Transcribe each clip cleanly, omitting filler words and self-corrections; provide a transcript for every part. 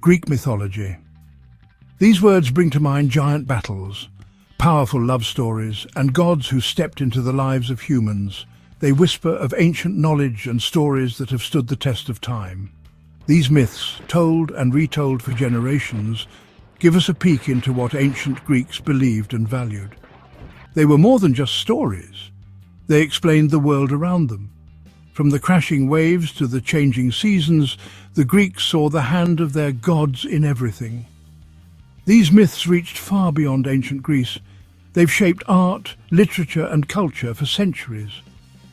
Greek mythology. These words bring to mind giant battles, powerful love stories, and gods who stepped into the lives of humans. They whisper of ancient knowledge and stories that have stood the test of time. These myths, told and retold for generations, give us a peek into what ancient Greeks believed and valued. They were more than just stories. They explained the world around them. From the crashing waves to the changing seasons, the Greeks saw the hand of their gods in everything. These myths reached far beyond ancient Greece. They've shaped art, literature and culture for centuries.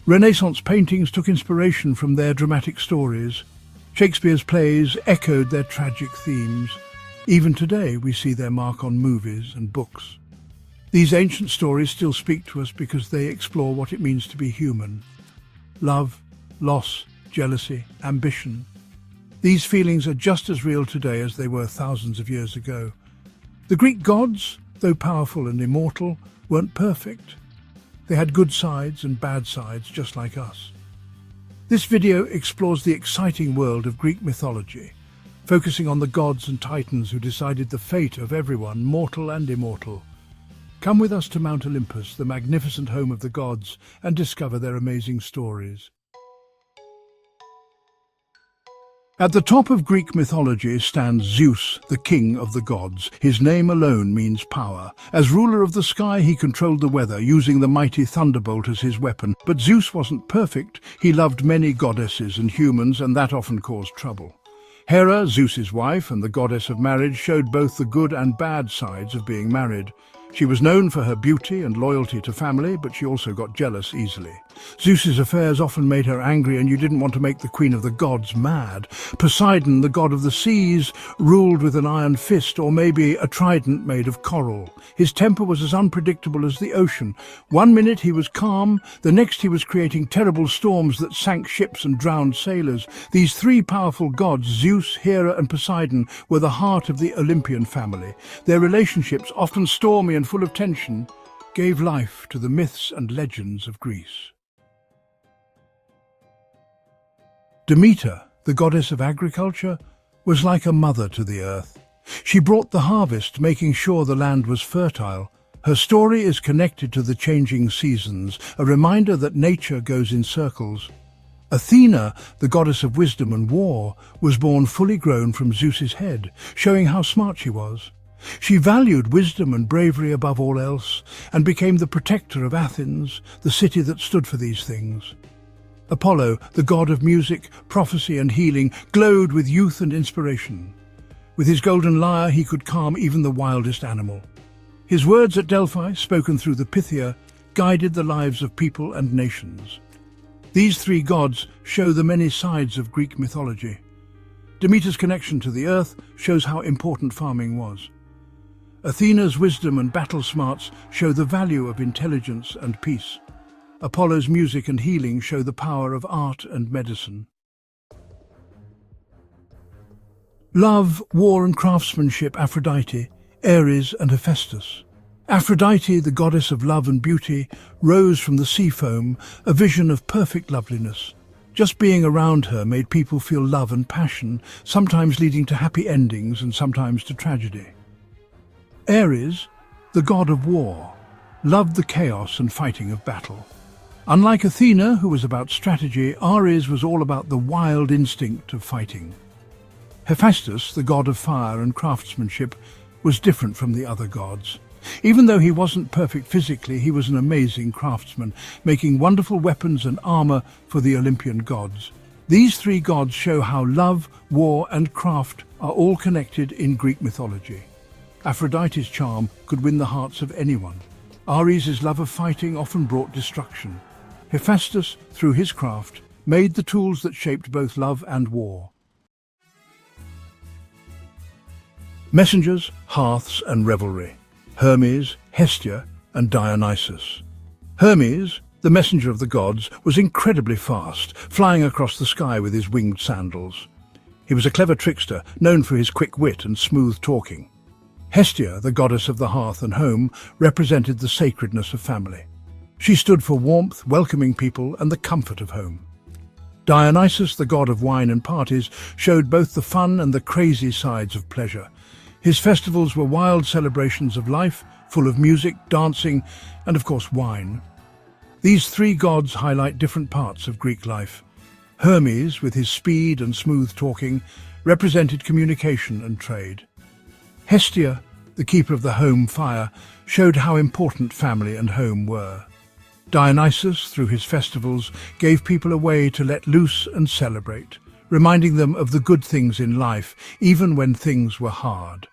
Renaissance paintings took inspiration from their dramatic stories. Shakespeare's plays echoed their tragic themes. Even today we see their mark on movies and books. These ancient stories still speak to us because they explore what it means to be human. Love, loss, jealousy, ambition. These feelings are just as real today as they were thousands of years ago. The Greek gods, though powerful and immortal, weren't perfect. They had good sides and bad sides, just like us. This video explores the exciting world of Greek mythology, focusing on the gods and titans who decided the fate of everyone, mortal and immortal. Come with us to Mount Olympus, the magnificent home of the gods, and discover their amazing stories. At the top of Greek mythology stands Zeus, the king of the gods. His name alone means power. As ruler of the sky, he controlled the weather, using the mighty thunderbolt as his weapon. But Zeus wasn't perfect. He loved many goddesses and humans, and that often caused trouble. Hera, Zeus's wife and the goddess of marriage, showed both the good and bad sides of being married. She was known for her beauty and loyalty to family, but she also got jealous easily. Zeus's affairs often made her angry, and you didn't want to make the queen of the gods mad. Poseidon, the god of the seas, ruled with an iron fist or maybe a trident made of coral. His temper was as unpredictable as the ocean. One minute he was calm, the next he was creating terrible storms that sank ships and drowned sailors. These three powerful gods, Zeus, Hera and Poseidon, were the heart of the Olympian family. Their relationships, often stormy and full of tension, gave life to the myths and legends of Greece. Demeter, the goddess of agriculture, was like a mother to the earth. She brought the harvest, making sure the land was fertile. Her story is connected to the changing seasons, a reminder that nature goes in circles. Athena, the goddess of wisdom and war, was born fully grown from Zeus's head, showing how smart she was. She valued wisdom and bravery above all else, and became the protector of Athens, the city that stood for these things. Apollo, the god of music, prophecy and healing, glowed with youth and inspiration. With his golden lyre he could calm even the wildest animal. His words at Delphi, spoken through the Pythia, guided the lives of people and nations. These three gods show the many sides of Greek mythology. Demeter's connection to the earth shows how important farming was. Athena's wisdom and battle smarts show the value of intelligence and peace. Apollo's music and healing show the power of art and medicine. Love, war and craftsmanship, Aphrodite, Ares and Hephaestus. Aphrodite, the goddess of love and beauty, rose from the sea foam, a vision of perfect loveliness. Just being around her made people feel love and passion, sometimes leading to happy endings and sometimes to tragedy. Ares, the god of war, loved the chaos and fighting of battle. Unlike Athena, who was about strategy, Ares was all about the wild instinct of fighting. Hephaestus, the god of fire and craftsmanship, was different from the other gods. Even though he wasn't perfect physically, he was an amazing craftsman, making wonderful weapons and armor for the Olympian gods. These three gods show how love, war and craft are all connected in Greek mythology. Aphrodite's charm could win the hearts of anyone. Ares' love of fighting often brought destruction. Hephaestus, through his craft, made the tools that shaped both love and war. Messengers, hearths and revelry. Hermes, Hestia and Dionysus. Hermes, the messenger of the gods, was incredibly fast, flying across the sky with his winged sandals. He was a clever trickster, known for his quick wit and smooth talking. Hestia, the goddess of the hearth and home, represented the sacredness of family. She stood for warmth, welcoming people, and the comfort of home. Dionysus, the god of wine and parties, showed both the fun and the crazy sides of pleasure. His festivals were wild celebrations of life, full of music, dancing, and of course wine. These three gods highlight different parts of Greek life. Hermes, with his speed and smooth talking, represented communication and trade. Hestia, the keeper of the home fire, showed how important family and home were. Dionysus, through his festivals, gave people a way to let loose and celebrate, reminding them of the good things in life, even when things were hard.